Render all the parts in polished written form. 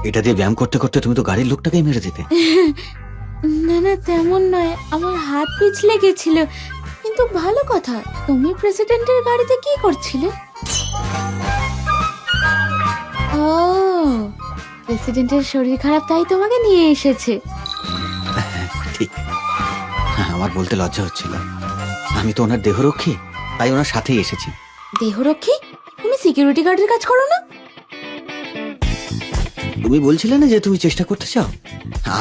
এটা দিয়ে ব্যায়াম করতে করতে তুমি তো গাড়ির লোকটাকেই মেরে দিতে। না না, তেমন নয়, আমার হাত পিছলে গেছিল। কিন্তু ভালো কথা, তুমি প্রেসিডেন্টের গাড়িতে কি করছিলে? ও, প্রেসিডেন্টের শরীর খারাপ তাই তোমাকে নিয়ে এসেছে। ঠিক। আমার বলতে লজ্জা হচ্ছিল, আমি তো ওনার দেহরক্ষী, তাই ওনার সাথেই এসেছি। দেহরক্ষী? তুমি সিকিউরিটি গার্ডের কাজ করো না? তুমি বলছিলে না যে তুমি চেষ্টা করতে চাও,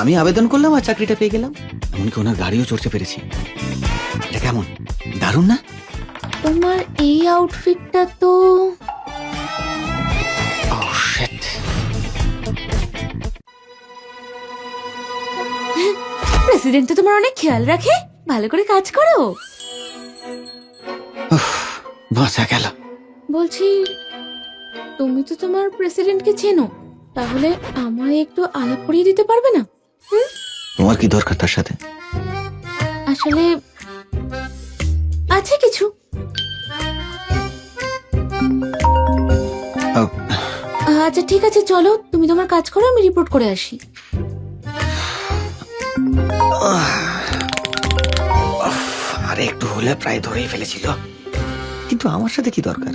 আমি আবেদন করলাম আর চাকরিটা পেয়ে গেলাম। এমনকি ওনার গাড়িও চড়তে পেরেছি। এটা কেমন, দারুণ না? তোমার এই আউটফিটটা তো Oh, shit. প্রেসিডেন্ট তো তোমার অনেক খেয়াল রাখে, ভালো করে কাজ করো। বাঁচা গেল। বলছি, তুমি তো তোমার প্রেসিডেন্টকে চেনো, তাহলে আমায় একটু আলাপ করিয়ে দিতে পারবে না? তোমার কি দরকার তার সাথে? আসলে আছে কিছু। আহ, আচ্ছা ঠিক আছে, চলো তুমি তোমার কাজ করো, আমি রিপোর্ট করে আসি। আরে একটু হলে প্রায় ধরেই ফেলেছিল, কিন্তু আমার সাথে কি দরকার?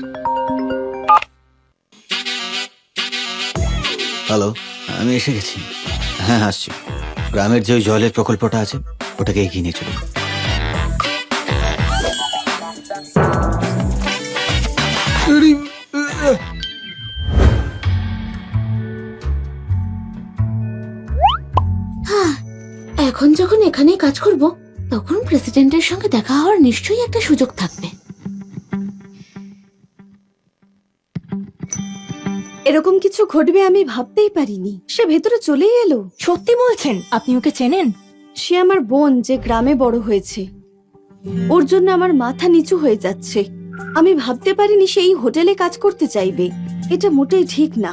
হ্যালো, আমি এসে গেছি। হ্যাঁ, আসছি। গ্রামের যে ওই জলের প্রকল্পটা আছে, ওটাকে এগিয়ে নিয়ে চলুন। এখন যখন এখানেই কাজ করব, তখন প্রেসিডেন্টের সঙ্গে দেখা হওয়ার নিশ্চয়ই একটা সুযোগ থাকবে। এরকম কিছু ঘটবে আমি ভাবতেই পারিনি। সে ভেতরে চলেই এলো। সত্যি বলছেন? আপনি ওকে চেনেন? সে আমার বোন, যে গ্রামে বড় হয়েছে। ওর জন্য আমার মাথা নিচু হয়ে যাচ্ছে। আমি ভাবতে পারিনি সে এই হোটেলে কাজ করতে চাইবে। এটা মোটেই ঠিক না।